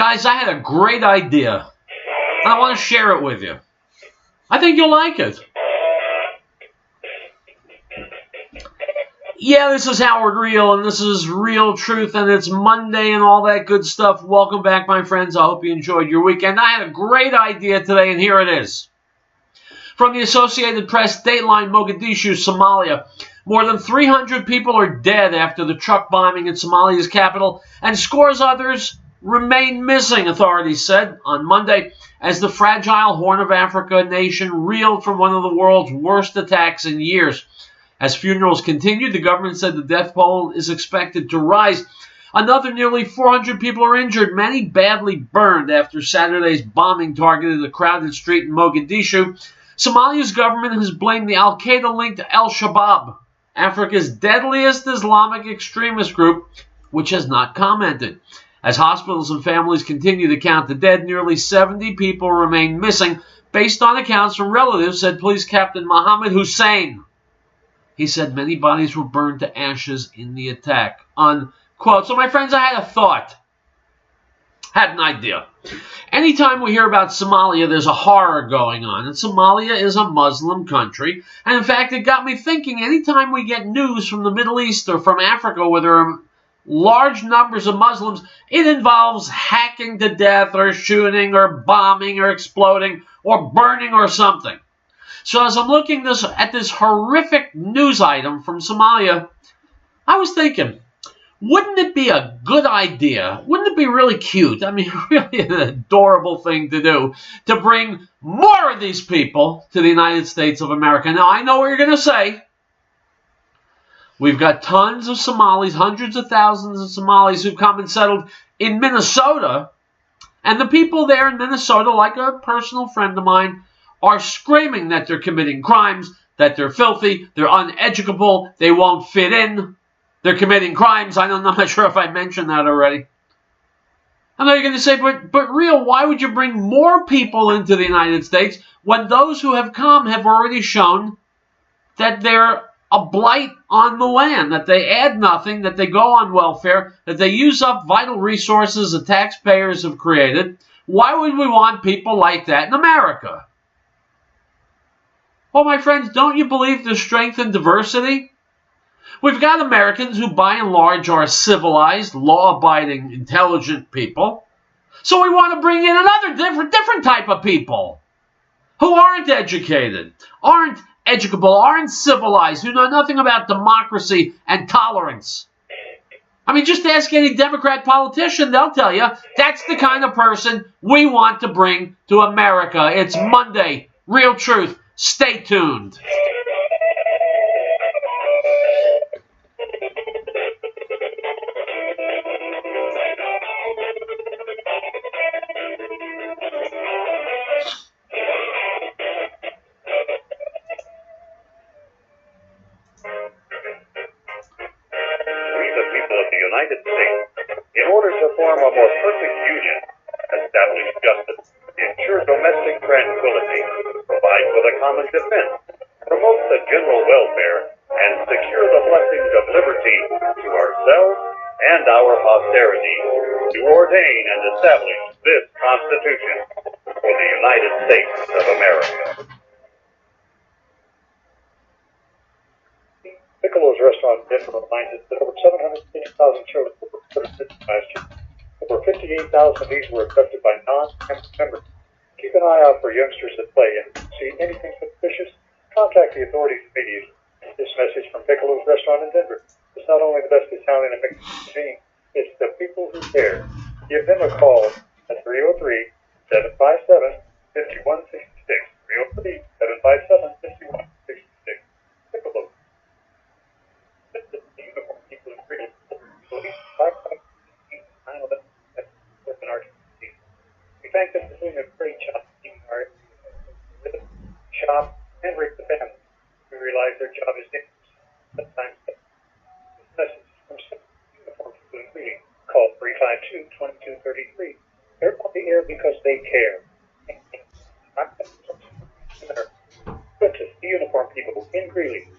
Guys, I had a great idea, and I want to share it with you. I think you'll like it. Yeah, this is Howard Riell, and this is Riell Truth, and it's Monday and all that good stuff. Welcome back, my friends. I hope you enjoyed your weekend. I had a great idea today, and here it is. From the Associated Press, Dateline, Mogadishu, Somalia. More than 300 people are dead after the truck bombing in Somalia's capital, and scores others remain missing, authorities said on Monday, as the fragile Horn of Africa nation reeled from one of the world's worst attacks in years. As funerals continued, the government said the death toll is expected to rise. Another nearly 400 people are injured, many badly burned after Saturday's bombing targeted a crowded street in Mogadishu. Somalia's government has blamed the Al-Qaeda-linked Al-Shabaab, Africa's deadliest Islamic extremist group, which has not commented. As hospitals and families continue to count the dead, nearly 70 people remain missing, based on accounts from relatives, said Police Captain Mohammed Hussein. He said many bodies were burned to ashes in the attack. Unquote. So, my friends, I had a thought. Had an idea. Anytime we hear about Somalia, there's a horror going on. And Somalia is a Muslim country. And, in fact, it got me thinking, anytime we get news from the Middle East or from Africa where there are large numbers of Muslims, it involves hacking to death or shooting or bombing or exploding or burning or something. So as I'm looking at this horrific news item from Somalia, I was thinking, wouldn't it be a good idea, wouldn't it be really cute, I mean, really an adorable thing to do, to bring more of these people to the United States of America? Now, I know what you're going to say. We've got tons of Somalis, hundreds of thousands of Somalis who've come and settled in Minnesota, and the people there in Minnesota, like a personal friend of mine, are screaming that they're committing crimes, that they're filthy, they're uneducable, they won't fit in, they're committing crimes. I'm not sure if I mentioned that already. I know you're going to say, but Riell, why would you bring more people into the United States when those who have come have already shown that they're a blight on the land, that they add nothing, that they go on welfare, that they use up vital resources the taxpayers have created? Why would we want people like that in America? Well, my friends, don't you believe there's strength in diversity? We've got Americans who, by and large, are civilized, law-abiding, intelligent people. So we want to bring in another different type of people who aren't educated, aren't educable, aren't civilized, who know nothing about democracy and tolerance. I mean, just ask any Democrat politician, they'll tell you that's the kind of person we want to bring to America. It's Monday. Riell Truth. Stay tuned. United States, in order to form a more perfect union, establish justice, ensure domestic tranquility, provide for the common defense, promote the general welfare, and secure the blessings of liberty to ourselves and our posterity, to ordain and establish this Constitution for the United States of America. Piccolo's restaurant in Denver reminds us that over 750,000 children were reported last year. Over 58,000 of these were abducted by non-campus members. Keep an eye out for youngsters at play, and if you see anything suspicious, contact the authorities immediately. This message from Piccolo's restaurant in Denver. It's not only the best Italian and Mexican cuisine, it's the people who care. Give them a call at 303-757-5166. 303-757-5166. Piccolo. We thank them for doing a great job keeping our shop and raise the family. We realize their job is dangerous. Sometimes this message from uniform people in greeting. Call 352-2233. They're on the air because they care. Princess, the uniform people in Greeley.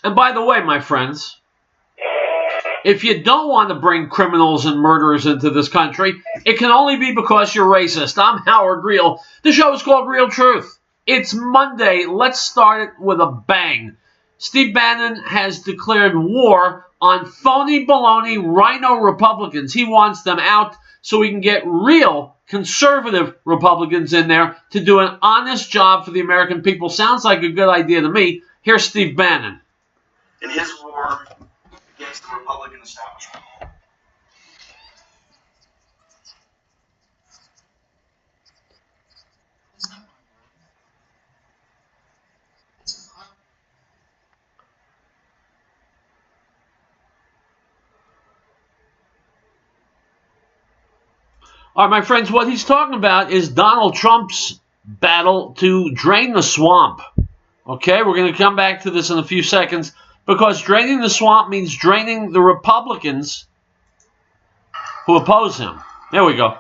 And by the way, my friends, if you don't want to bring criminals and murderers into this country, it can only be because you're racist. I'm Howard Riell. The show is called Riell Truth. It's Monday. Let's start it with a bang. Steve Bannon has declared war on phony baloney rhino Republicans. He wants them out so we can get real conservative Republicans in there to do an honest job for the American people. Sounds like a good idea to me. Here's Steve Bannon. In his war against the Republican establishment. All right, my friends, what he's talking about is Donald Trump's battle to drain the swamp. Okay, we're going to come back to this in a few seconds because draining the swamp means draining the Republicans who oppose him. There we go.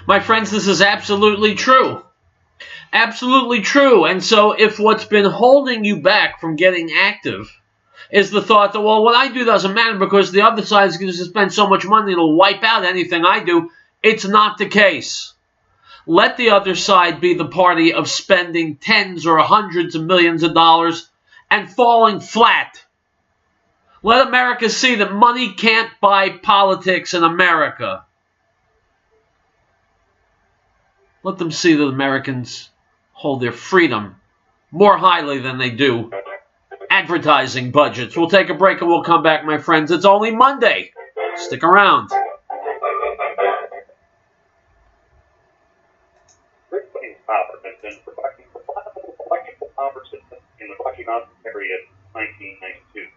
My friends, this is absolutely true. Absolutely true. And so if what's been holding you back from getting active is the thought that, well, what I do doesn't matter because the other side is going to spend so much money it'll wipe out anything I do, it's not the case. Let the other side be the party of spending tens or hundreds of millions of dollars and falling flat. Let America see that money can't buy politics in America. Let them see that Americans hold their freedom more highly than they do advertising budgets. We'll take a break and we'll come back, my friends. It's only Monday. Stick around. Riell Power has been providing reliable electrical power systems in the Rocky Mountain area since 1992.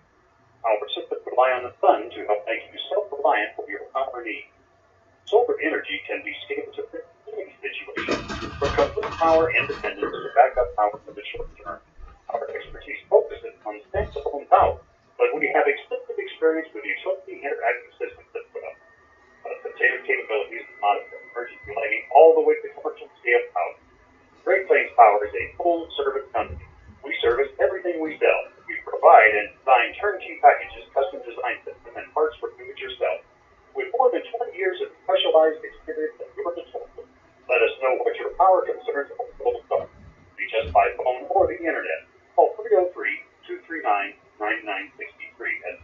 Power systems rely on the sun to help make you self-reliant for your power needs. Solar energy can be scaled to any situation, from complete power independence to backup power for the short term. Our expertise focuses on standalone power, but we have extensive experience with utility interactive systems as well. Potato capabilities to monitor emergency lighting all the way to commercial scale power. Great Plains Power is a full service company. We service everything we sell. We provide and design turnkey packages, custom design systems, and parts for do it yourself. With more than 20 years of specialized experience at your disposal, let us know what your power concerns are. Reach us by phone or the internet. Call 303-239-9963. That's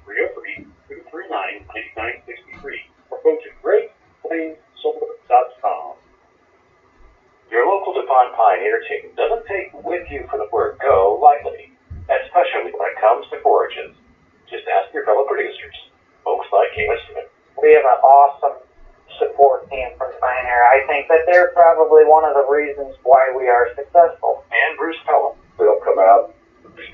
303-239-9963. Or go to GreatPlainsSolar.com. Your local DuPont Pioneer team doesn't take with you for the word go lightly, especially when it comes to forages. Just ask your fellow producers, folks like Amos Smith. We have an awesome support team from Pioneer. I think that they're probably one of the reasons why we are successful. And Bruce Pelham. They'll come out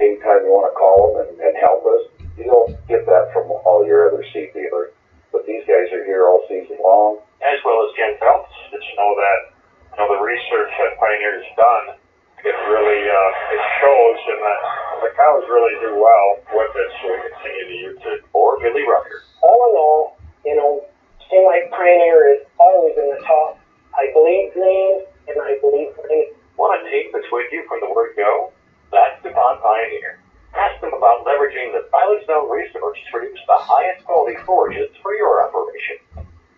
anytime you want to call them and help us. You don't get that from all your other seed dealers. But these guys are here all season long. As well as Ken Phelps. Did you know that the research that Pioneer has done, it really it shows in that the cows really do well with it, so we continue to use it. Or Billy Rucker. All in all, seem like Pioneer is always in the top. I believe green, and I believe green. Want a team that's with you from the word go? That's DuPont Pioneer. Ask them about leveraging the Pilot Zone resource to produce the highest quality forages for your operation.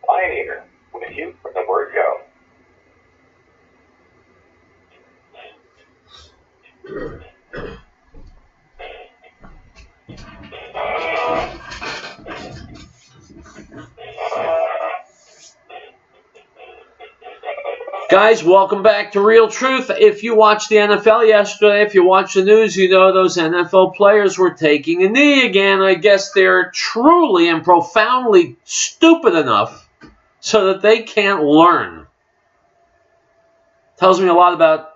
Pioneer, with you from the word go. Guys, welcome back to Riell Truth. If you watched the NFL yesterday, if you watched the news, you know those NFL players were taking a knee again. I guess they're truly and profoundly stupid enough so that they can't learn. Tells me a lot about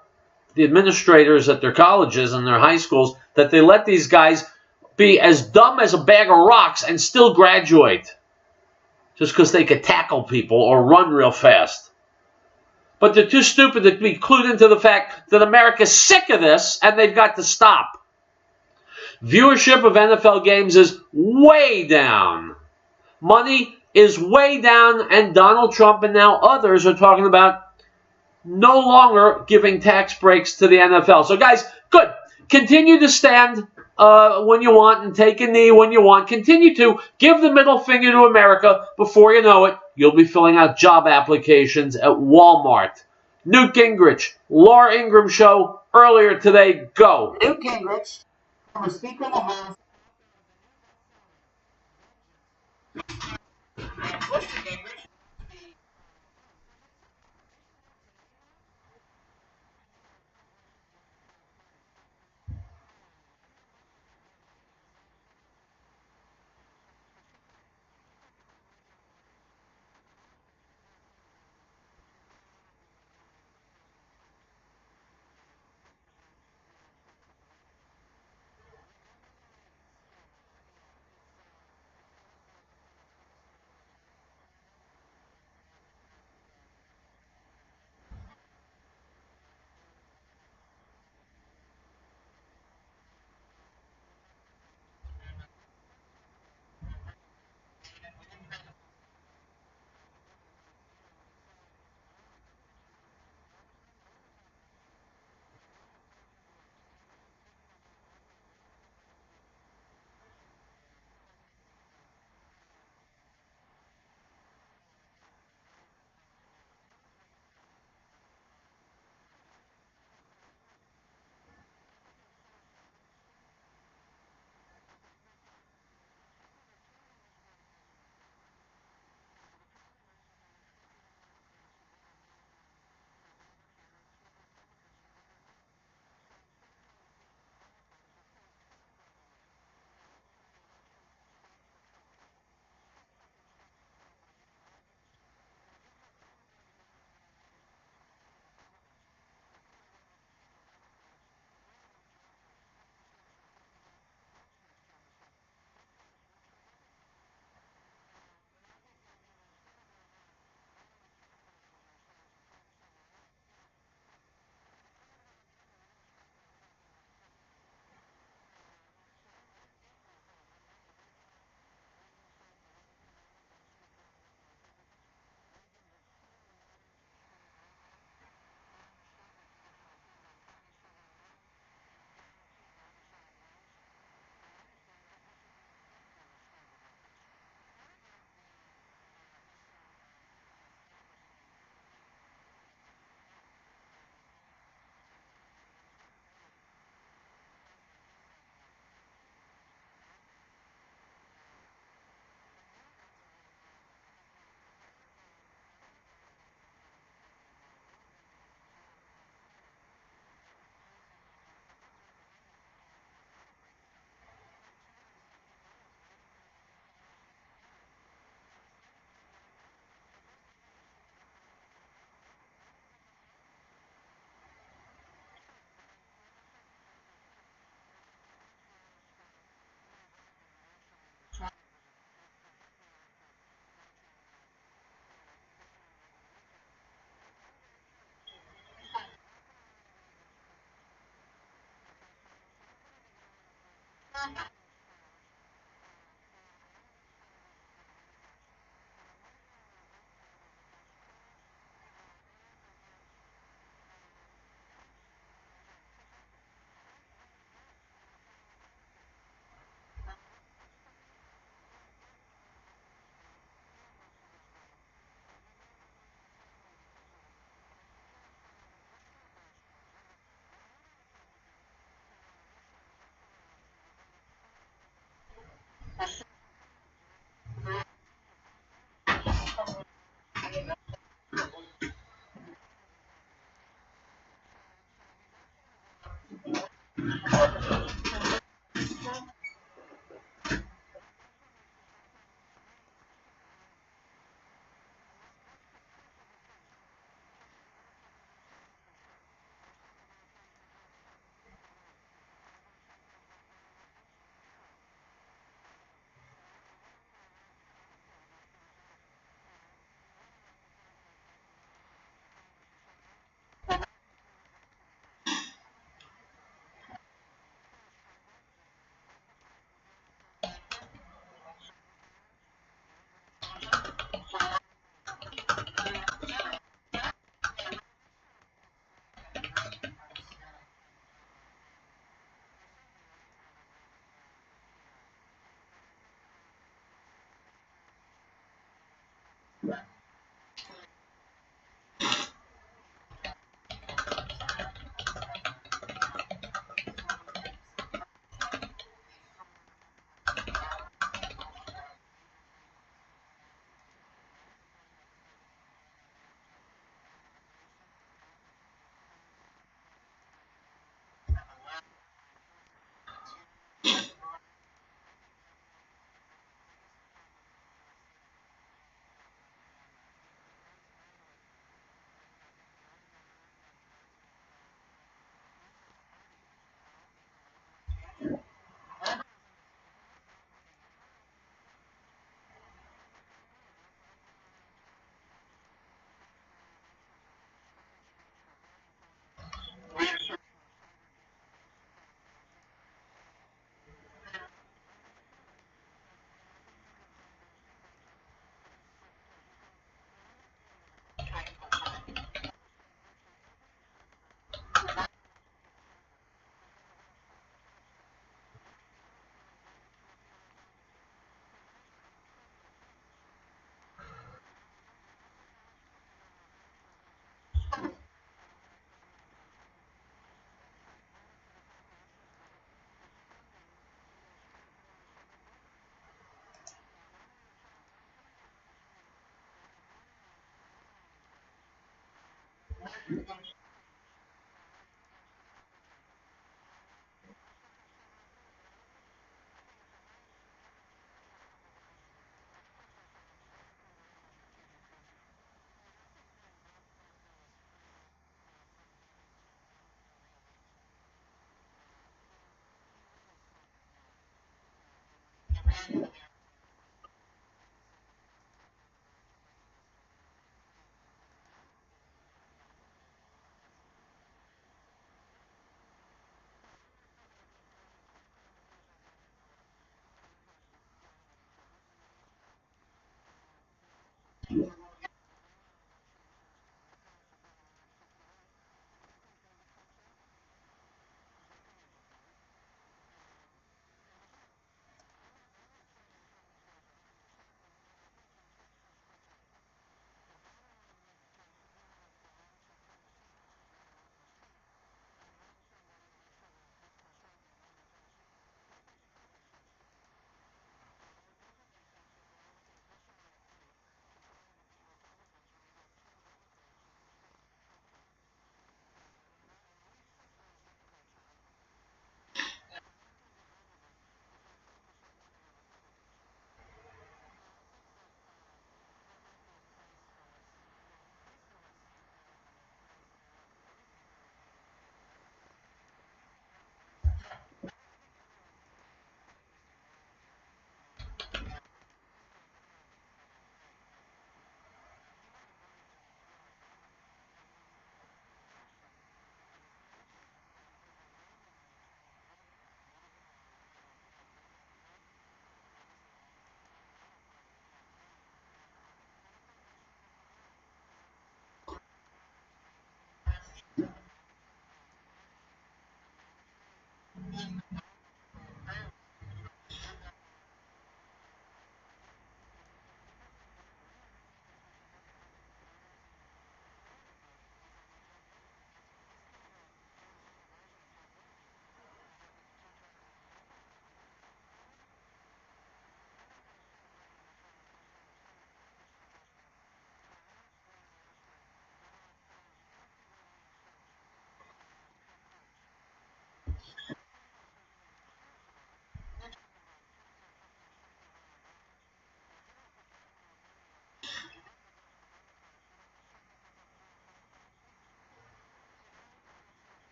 the administrators at their colleges and their high schools that they let these guys be as dumb as a bag of rocks and still graduate just because they could tackle people or run real fast. But they're too stupid to be clued into the fact that America's sick of this and they've got to stop. Viewership of NFL games is way down. Money is way down, and Donald Trump and now others are talking about no longer giving tax breaks to the NFL. So guys, good. continue to stand when you want and take a knee when you want. Continue to give the middle finger to America. Before you know it, you'll be filling out job applications at Walmart. Newt Gingrich, Laura Ingraham show earlier today. Go. Newt Gingrich, former Speaker of the House, and Bush Gingrich.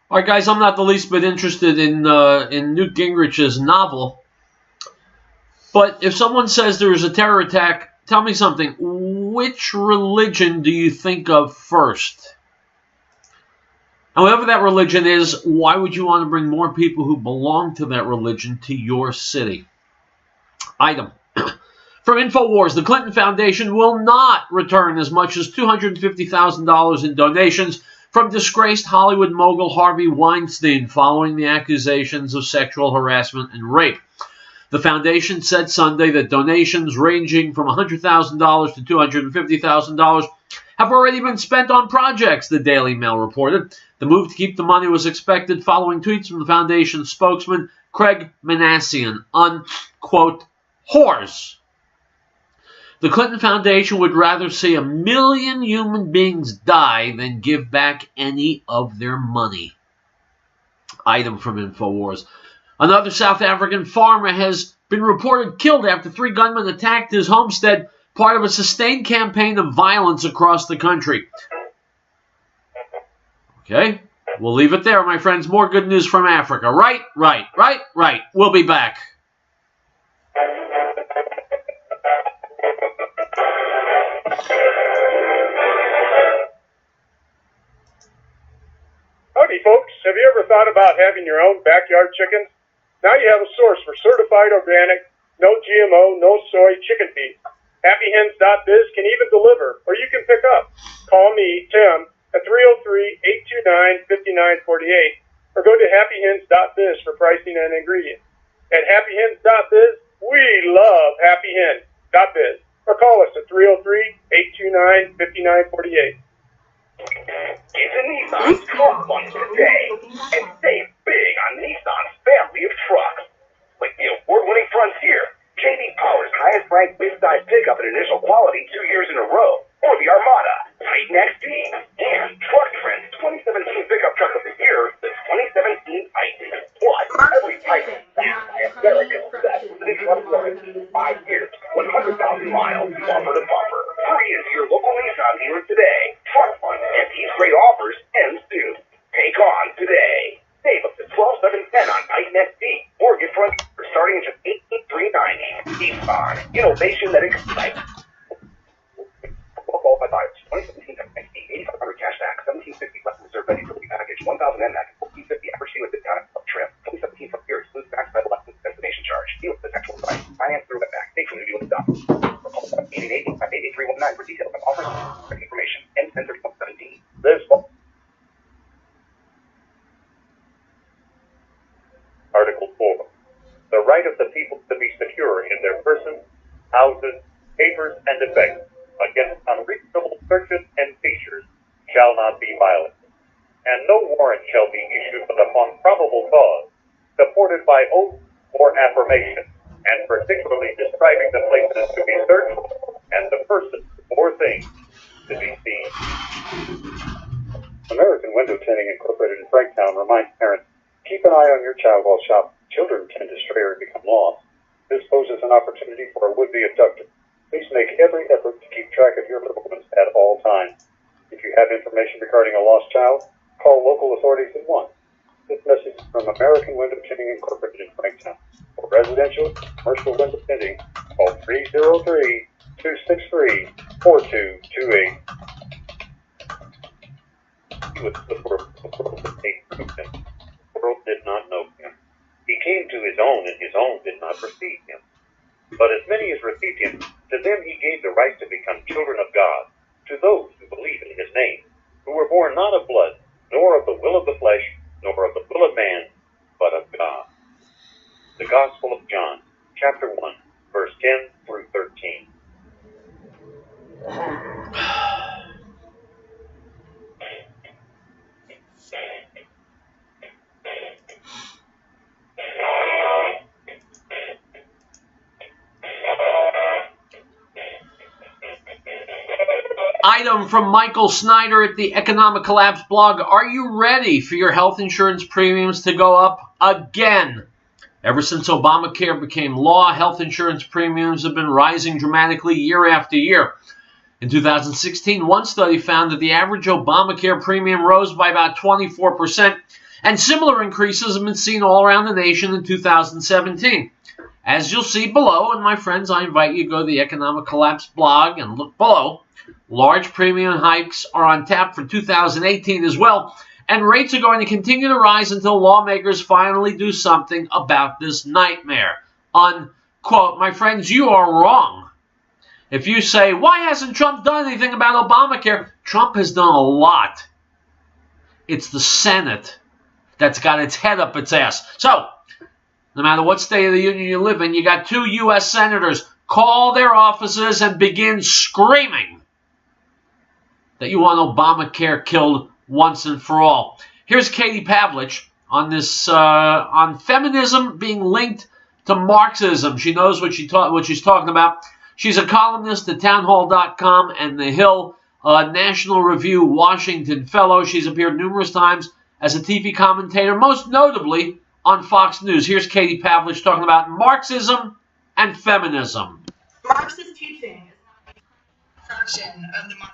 All right, guys, I'm not the least bit interested in Newt Gingrich's novel. But if someone says there was a terror attack, tell me something. Which religion do you think of first? And whatever that religion is, why would you want to bring more people who belong to that religion to your city? Item. From InfoWars, the Clinton Foundation will not return as much as $250,000 in donations from disgraced Hollywood mogul Harvey Weinstein following the accusations of sexual harassment and rape. The foundation said Sunday that donations ranging from $100,000 to $250,000 have already been spent on projects, the Daily Mail reported. The move to keep the money was expected following tweets from the foundation's spokesman, Craig Manassian, unquote, whores. The Clinton Foundation would rather see 1 million human beings die than give back any of their money. Item from InfoWars. Another South African farmer has been reported killed after 3 gunmen attacked his homestead, part of a sustained campaign of violence across the country. Okay, we'll leave it there, my friends. More good news from Africa. Right. We'll be back. Howdy, folks. Have you ever thought about having your own backyard chickens? Now you have a source for certified organic, no GMO, no soy chicken feed. HappyHens.biz can even deliver, or you can pick up. Call me, Tim, at 303-829-5948, or go to HappyHens.biz for pricing and ingredients. At HappyHens.biz, we love HappyHens.biz, or call us at 303-829-5948. It's a Nissan Truck Month today, and save big on Nissan's family of trucks. Like the award-winning Frontier, J.D. Power's highest-ranked mid-size pickup in initial quality 2 years in a row, or the Armada, Titan XD, and Truck Trend's 2017 Pickup Truck of the Year, the 2017 Titan. Plus, every Titan backed by America's best living truck warranty, 5 years, 100,000 miles, bumper to bumper. Hurry into your local Nissan dealer today. Truck Fund and these great offers end soon. Take on today. Save up to $12,710 on Titan XD, or get Frontier starting at just $18,390. Nissan, innovation that excites. Qualified buyers, 2017 Titan XD, 8,500 cash back, 1750 less reserve ready for the package, 1,000 NMAX, 1450 average fee with discount of trim, 2017 from here excludes max by the less destination charge. Deal with the actual price. Finance through back. Stay tuned to deal.com. Call 888-588-319 for details on offers and information. End 10/31/17. This Article 4. The right of the people to be secure in their persons, houses, papers, and effects against unreasonable searches and seizures shall not be violated, and no warrant shall be issued but upon probable cause, supported by oath or affirmation, and particularly describing the places to be searched and the persons or things to be seized. American Window Tinting Incorporated in Franktown reminds parents, keep an eye on your child while shopping. Children tend to stray or become lost. This poses an opportunity for a would-be abductor. Please make every effort to keep track of your little ones at all times. If you have information regarding a lost child, call local authorities at once. This message is from American Window Tinting Incorporated in Franktown. For residential, commercial window tinting, call 303-263-4228. He was the world that proved him. The world did not know him. He came to his own, and his own did not receive him. But as many as received him, to them he gave the right to become children of God, to those who believe in his name, who were born not of blood, nor of the will of the flesh, nor of the will of man, but of God. The Gospel of John, chapter 1, verse 10 through 13. Item from Michael Snyder at the Economic Collapse blog. Are you ready for your health insurance premiums to go up again? Ever since Obamacare became law, health insurance premiums have been rising dramatically year after year. In 2016, one study found that the average Obamacare premium rose by about 24%, And similar increases have been seen all around the nation in 2017. As you'll see below, and my friends, I invite you to go to the Economic Collapse blog and look below. Large premium hikes are on tap for 2018 as well, and rates are going to continue to rise until lawmakers finally do something about this nightmare. Unquote. My friends, you are wrong. If you say, why hasn't Trump done anything about Obamacare? Trump has done a lot. It's the Senate that's got its head up its ass. So, no matter what state of the union you live in, you got 2 U.S. senators. Call their offices and begin screaming that you want Obamacare killed once and for all. Here's Katie Pavlich on this on feminism being linked to Marxism. She knows what she's talking about. She's a columnist at townhall.com and the Hill National Review Washington Fellow. She's appeared numerous times as a TV commentator, most notably on Fox News. Here's Katie Pavlich talking about Marxism and feminism. Marxist teaching is not a construction of the modern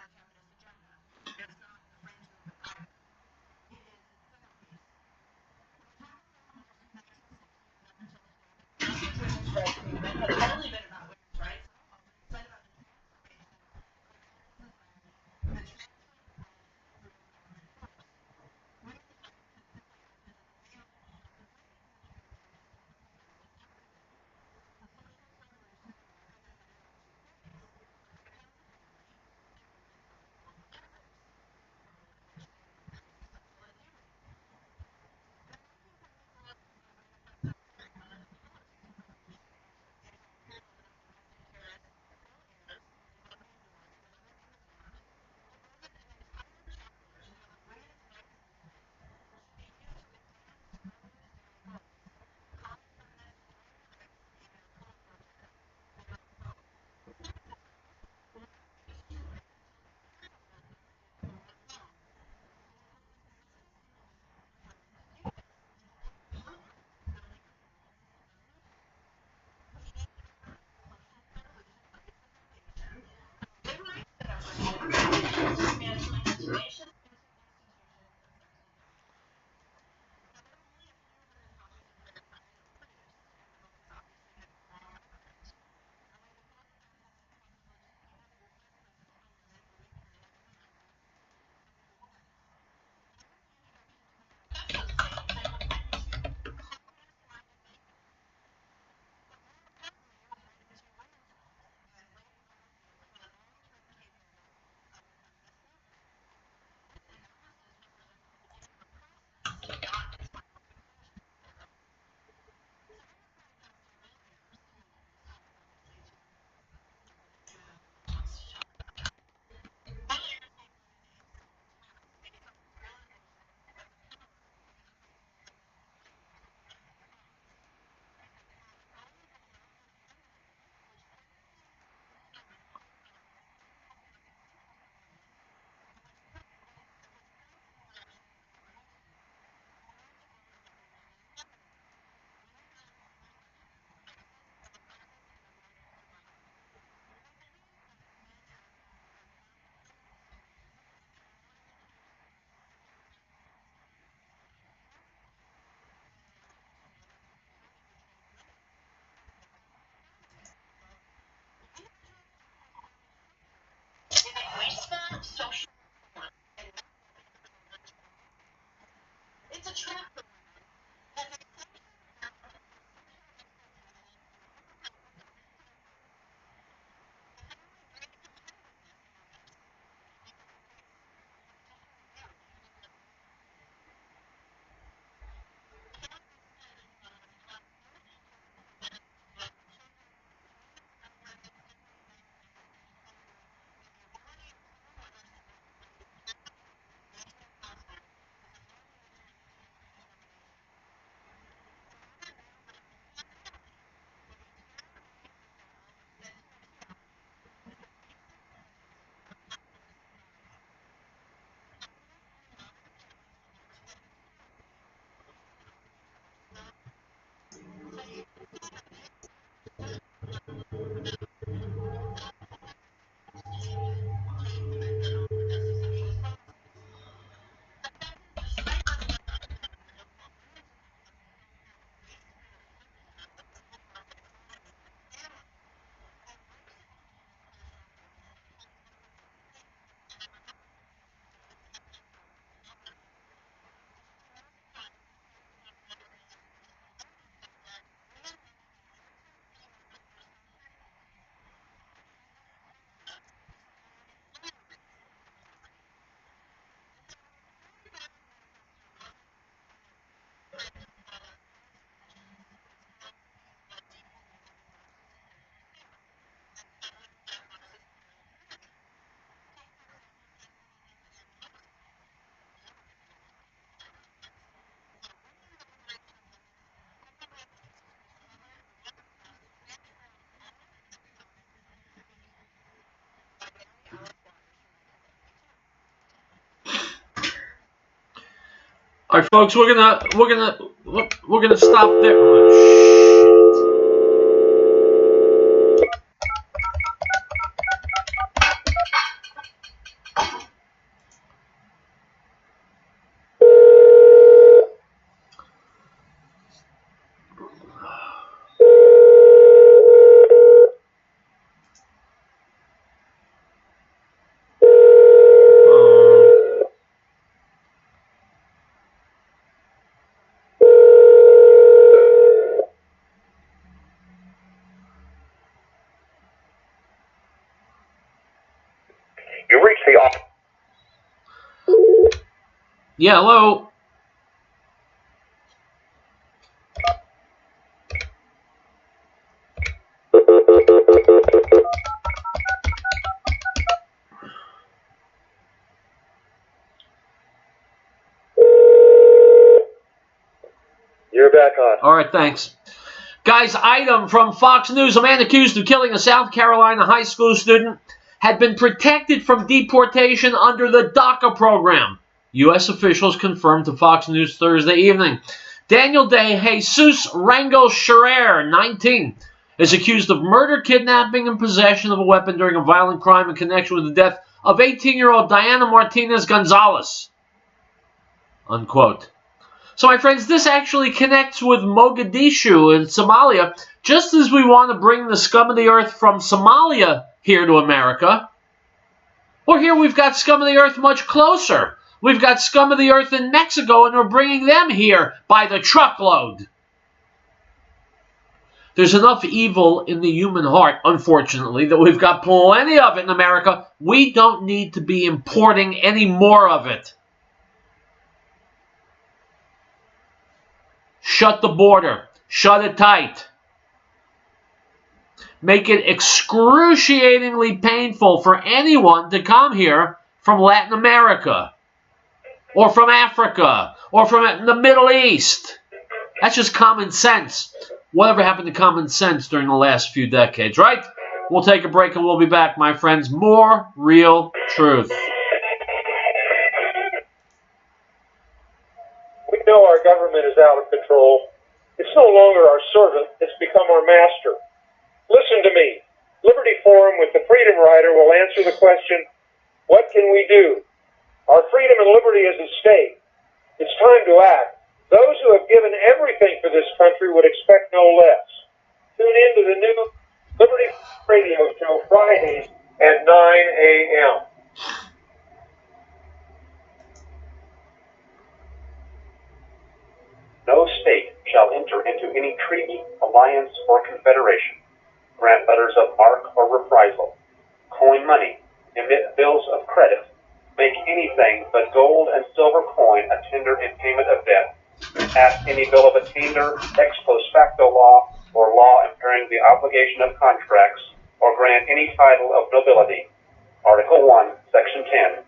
All right, folks, we're gonna stop there. Oh, shit. You reached the office. Yeah, hello. You're back on. All right, thanks. Guys, item from Fox News. A man accused of killing a South Carolina high school student had been protected from deportation under the DACA program. U.S. officials confirmed to Fox News Thursday evening. Daniel De Jesus Rangel Scherer, 19, is accused of murder, kidnapping, and possession of a weapon during a violent crime in connection with the death of 18-year-old Diana Martinez Gonzalez. Unquote. So, my friends, this actually connects with Mogadishu in Somalia, just as we want to bring the scum of the earth from Somalia here to America. Well, here we've got scum of the earth much closer. We've got scum of the earth in Mexico, and we're bringing them here by the truckload. There's enough evil in the human heart, unfortunately, that we've got plenty of it in America. We don't need to be importing any more of it. Shut the border. Shut it tight. Make it excruciatingly painful for anyone to come here from Latin America or from Africa or from the Middle East. That's just common sense. Whatever happened to common sense during the last few decades, right? We'll take a break and we'll be back, my friends. More Real Truth. We know our government is out of control. It's no longer our servant. It's become our master. Listen to me. Liberty Forum with the Freedom Rider will answer the question, what can we do? Our freedom and liberty is at stake. It's time to act. Those who have given everything for this country would expect no less. Tune in to the new Liberty Radio Show Fridays at 9 a.m. No state shall enter into any treaty, alliance, or confederation, grant letters of marque or reprisal, coin money, emit bills of credit, make anything but gold and silver coin a tender in payment of debt, pass any bill of attainder, ex post facto law, or law impairing the obligation of contracts, or grant any title of nobility. Article 1, Section 10.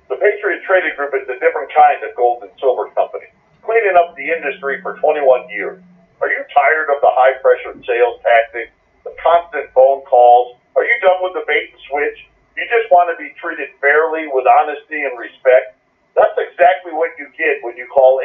The Patriot Trading Group is a different kind of gold and silver company, cleaning up the industry for 21 years. Are you tired of the high-pressure sales tactics, the constant phone calls? Are you done with the bait and switch? You just want to be treated fairly with honesty and respect? That's exactly what you get when you call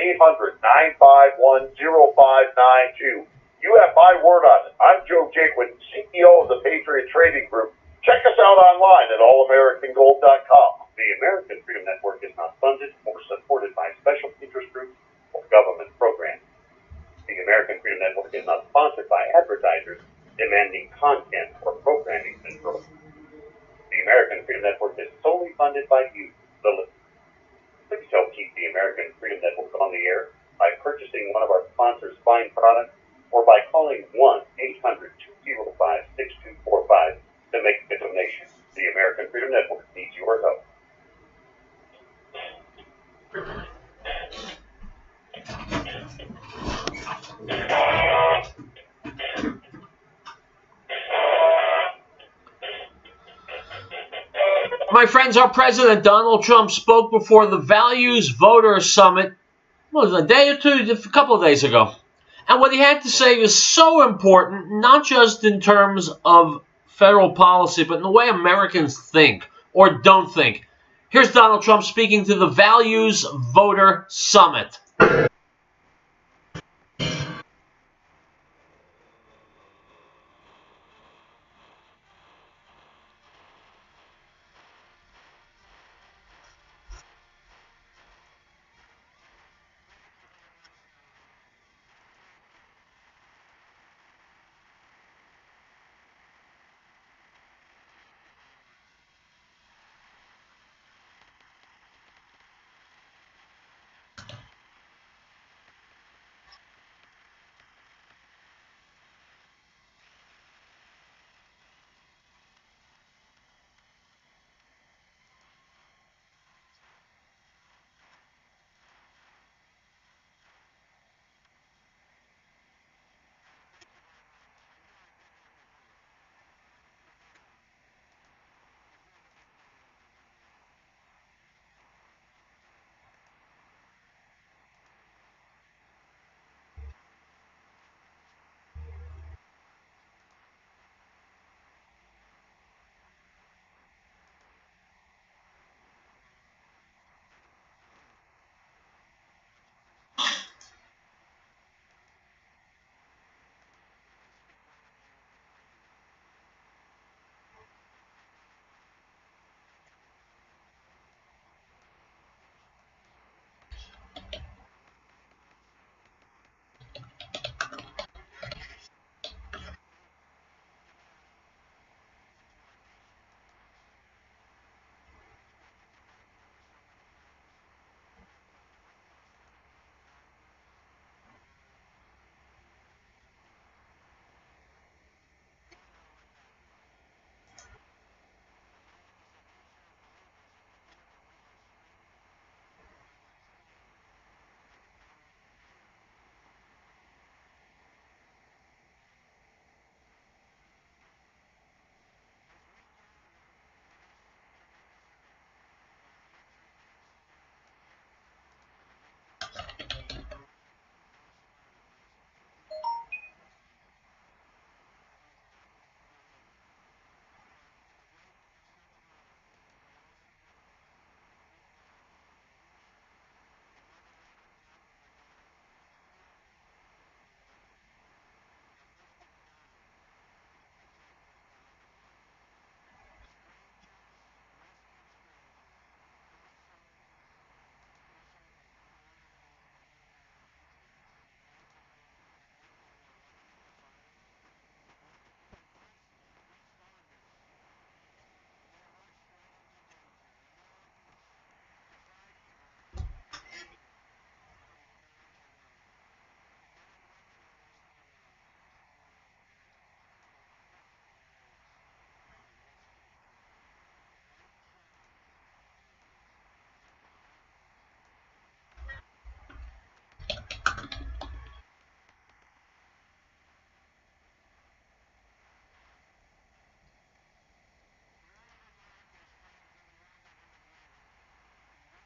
800-951-0592. You have my word on it. I'm Joe Jaquin, CEO of the Patriot Trading Group. Check us out online at allamericangold.com. The American Freedom Network is not funded or supported by special interest groups or government programs. The American Freedom Network is not sponsored by advertisers demanding content or programming control. The American Freedom Network is solely funded by you, the listener. Please help keep the American Freedom Network on the air by purchasing one of our sponsors' fine products or by calling 1-800-205-6245 to make a donation. The American Freedom Network needs your help. My friends, our President Donald Trump spoke before the Values Voters Summit, what was it, a day or two, a couple of days ago. And what he had to say is so important, not just in terms of federal policy, but in the way Americans think or don't think. Here's Donald Trump speaking to the Values Voter Summit.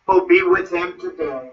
Will be with him today.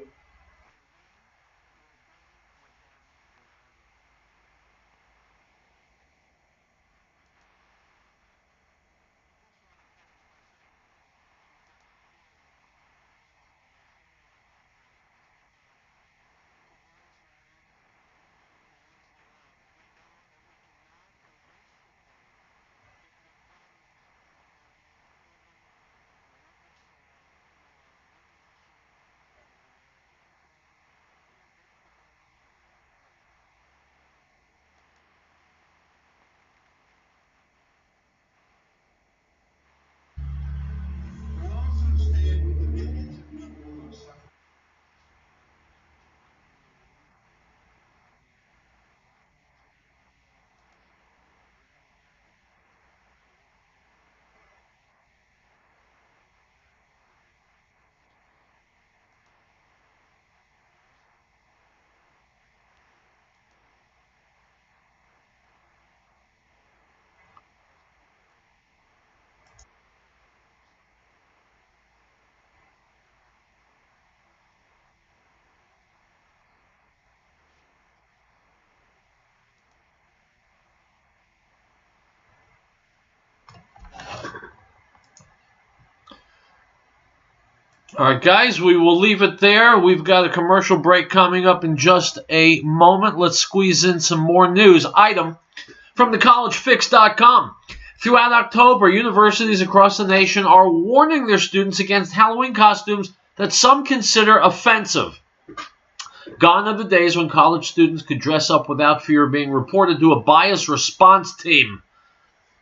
All right, guys, we will leave it there. We've got a commercial break coming up in just a moment. Let's squeeze in some more news. Item from thecollegefix.com. Throughout October, universities across the nation are warning their students against Halloween costumes that some consider offensive. Gone are the days when college students could dress up without fear of being reported to a bias response team.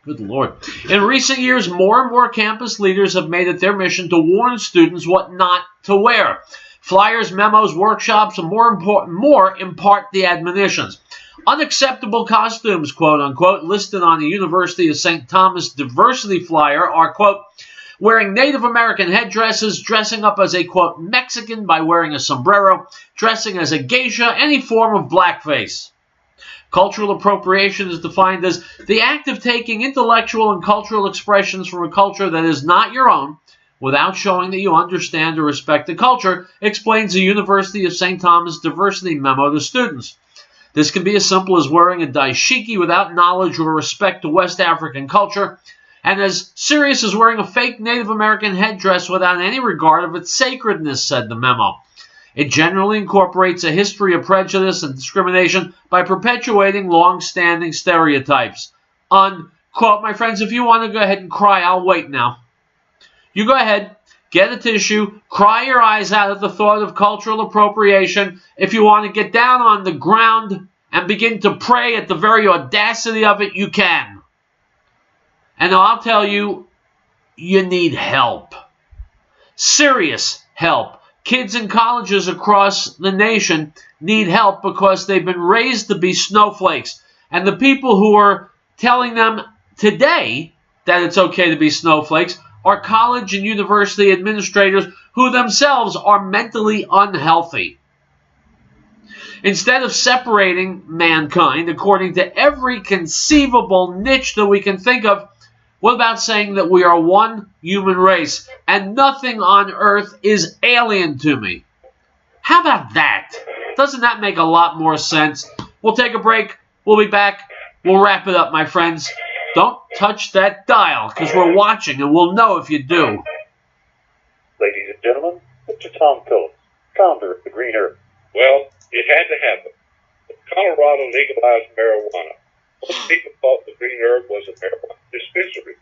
Good Lord. In recent years, more and more campus leaders have made it their mission to warn students what not to wear. Flyers, memos, workshops, and more impart the admonitions. Unacceptable costumes, quote unquote, listed on the University of St. Thomas diversity flyer are, quote, wearing Native American headdresses, dressing up as a, quote, Mexican by wearing a sombrero, dressing as a geisha, any form of blackface. Cultural appropriation is defined as the act of taking intellectual and cultural expressions from a culture that is not your own without showing that you understand or respect the culture, explains the University of St. Thomas diversity memo to students. This can be as simple as wearing a dashiki without knowledge or respect to West African culture, and as serious as wearing a fake Native American headdress without any regard of its sacredness, said the memo. It generally incorporates a history of prejudice and discrimination by perpetuating long-standing stereotypes. Unquote. My friends, if you want to go ahead and cry, I'll wait now. You go ahead, get a tissue, cry your eyes out at the thought of cultural appropriation. If you want to get down on the ground and begin to pray at the very audacity of it, you can. And I'll tell you, you need help. Serious help. Kids in colleges across the nation need help because they've been raised to be snowflakes. And the people who are telling them today that it's okay to be snowflakes are college and university administrators who themselves are mentally unhealthy. Instead of separating mankind according to every conceivable niche that we can think of, what about saying that we are one human race and nothing on earth is alien to me? How about that? Doesn't that make a lot more sense? We'll take a break. We'll be back. We'll wrap it up, my friends. Don't touch that dial, because we're watching and we'll know if you do. Ladies and gentlemen, Mr. Tom Phillips, founder of the Green Earth. Well, it had to happen. Colorado legalized marijuana. Most people thought the Green Herb was a marijuana dispensary.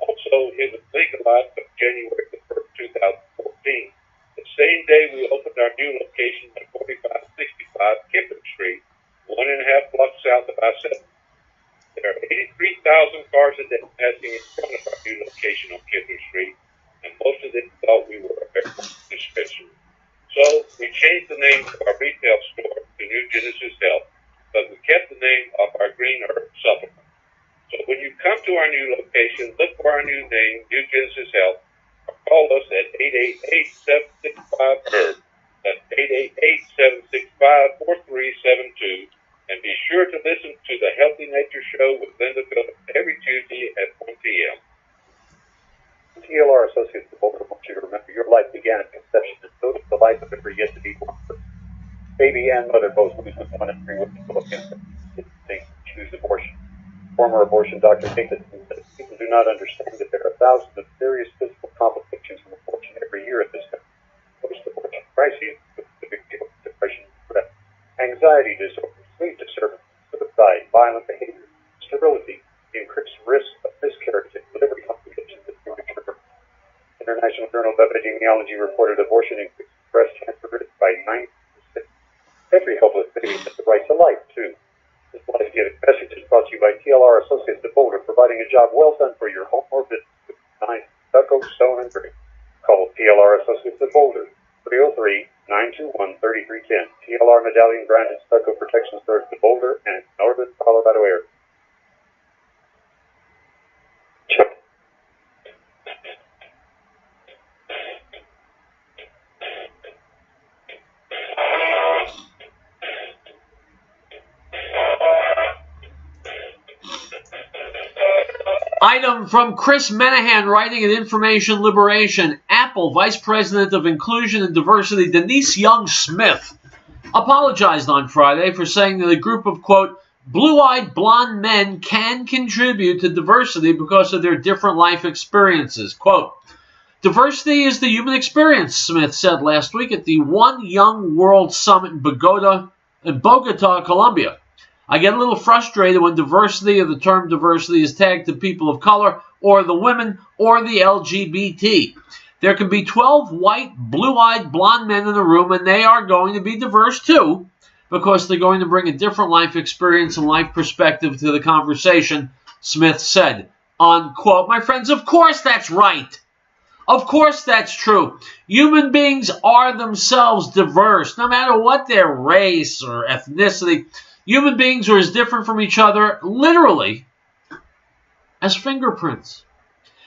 Also, it was legalized on January the 1st, 2014. The same day we opened our new location at 4565 Kippen Street, 1.5 blocks south of I-70. There are 83,000 cars a day passing in front of our new location on Kippen Street, and most of them thought we were a marijuana dispensary. So, we changed the name of our retail store to New Genesis Health, but we kept the name of our Green Herb supplement. So when you come to our new location, look for our new name, New Genesis Health, or call us at 888-765-HERB. That's 888-765-4372. And be sure to listen to the Healthy Nature Show with Linda Phillips every Tuesday at 1 p.m. TLR Associates of Boulder wants you to remember your life began at conception and so does the life of every yet to be born person. Baby and mother both lose with one and bring with them both cancer. They choose abortion. Former abortion doctor Nathan said people do not understand that there are thousands of serious physical complications from abortion every year at this time. Post-abortion crises, the big deal, depression, stress, anxiety disorders, sleep disturbance, suicide, violent behavior, sterility, increased risk of miscarriage and delivery complications that you incur. International Journal of Epidemiology reported abortion increased breast cancer risk by 9%. Every helpless baby has the right to life, too. This life-giving message is brought to you by TLR Associates of Boulder, providing a job well done for your home or business with design, stucco, stone, and brick. Call TLR Associates of Boulder, 303-921-3310. TLR Medallion Branded Stucco Protection serves the Boulder and its northern Colorado area. Item from Chris Menahan, writing at Information Liberation. Apple Vice President of Inclusion and Diversity Denise Young-Smith apologized on Friday for saying that a group of, quote, blue-eyed blonde men can contribute to diversity because of their different life experiences. Quote, Diversity is the human experience, Smith said last week at the One Young World Summit in Bogota, Colombia. I get a little frustrated when diversity, or the term diversity, is tagged to people of color, or the women, or the LGBT. There can be 12 white, blue-eyed, blonde men in a room, and they are going to be diverse too, because they're going to bring a different life experience and life perspective to the conversation, Smith said. Unquote. My friends, of course that's right. Of course that's true. Human beings are themselves diverse, no matter what their race or ethnicity. Human beings are as different from each other, literally, as fingerprints.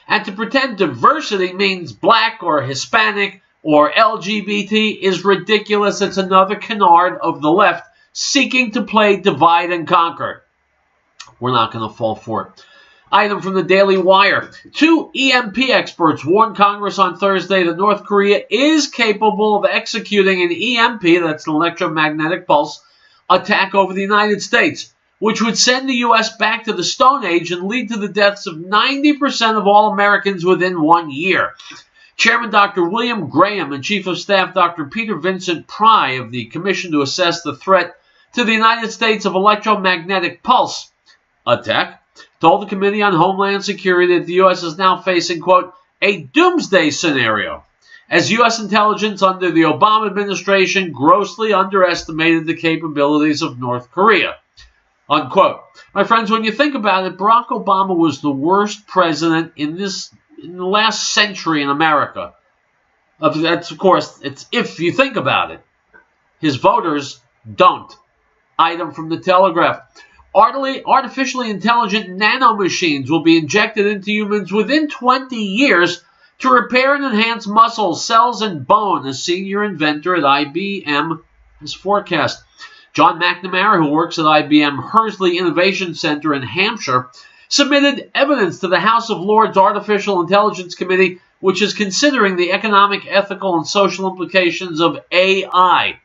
And to pretend diversity means black or Hispanic or LGBT is ridiculous. It's another canard of the left seeking to play divide and conquer. We're not going to fall for it. Item from the Daily Wire. 2 EMP experts warned Congress on Thursday that North Korea is capable of executing an EMP, that's an electromagnetic pulse, attack over the United States, which would send the U.S. back to the Stone Age and lead to the deaths of 90% of all Americans within 1 year. Chairman Dr. William Graham and Chief of Staff Dr. Peter Vincent Pry of the Commission to Assess the Threat to the United States of Electromagnetic Pulse Attack told the Committee on Homeland Security that the U.S. is now facing, quote, a doomsday scenario, as U.S. intelligence under the Obama administration grossly underestimated the capabilities of North Korea, unquote. My friends, when you think about it, Barack Obama was the worst president in the last century in America. That's, of course, it's if you think about it. His voters don't. Item from the Telegraph. Artificially intelligent nanomachines will be injected into humans within 20 years to repair and enhance muscles, cells, and bone, a senior inventor at IBM has forecast. John McNamara, who works at IBM Hursley Innovation Center in Hampshire, submitted evidence to the House of Lords Artificial Intelligence Committee, which is considering the economic, ethical, and social implications of AI.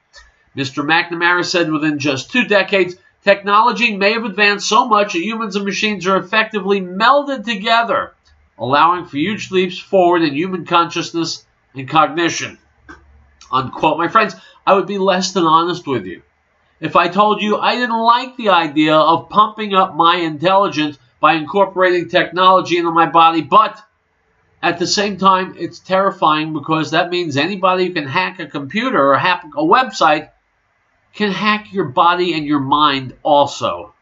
Mr. McNamara said within just 2 decades, technology may have advanced so much that humans and machines are effectively melded together, allowing for huge leaps forward in human consciousness and cognition. Unquote. My friends, I would be less than honest with you if I told you I didn't like the idea of pumping up my intelligence by incorporating technology into my body, but at the same time, it's terrifying because that means anybody who can hack a computer or hack a website can hack your body and your mind also.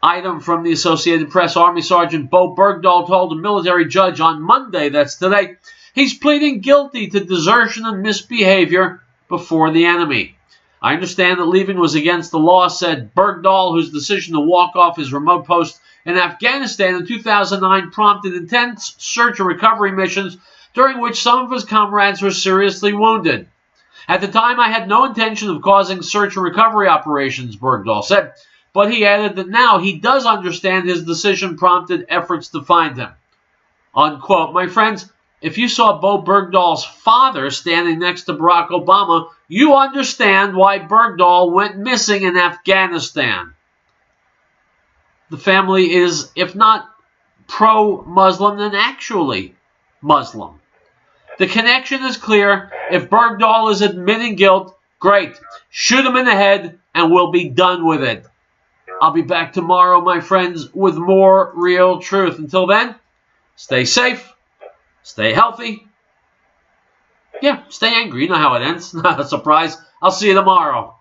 Item from the Associated Press. Army Sergeant Bo Bergdahl told a military judge on Monday, that's today, he's pleading guilty to desertion and misbehavior before the enemy. I understand that leaving was against the law, said Bergdahl, whose decision to walk off his remote post in Afghanistan in 2009 prompted intense search and recovery missions during which some of his comrades were seriously wounded. At the time, I had no intention of causing search and recovery operations, Bergdahl said, but he added that now he does understand his decision prompted efforts to find him. Unquote. My friends, if you saw Bo Bergdahl's father standing next to Barack Obama, you understand why Bergdahl went missing in Afghanistan. The family is, if not pro-Muslim, then actually Muslim. The connection is clear. If Bergdahl is admitting guilt, great. Shoot him in the head and we'll be done with it. I'll be back tomorrow, my friends, with more Real Truth. Until then, stay safe, stay healthy. Yeah, stay angry. You know how it ends. Not a surprise. I'll see you tomorrow.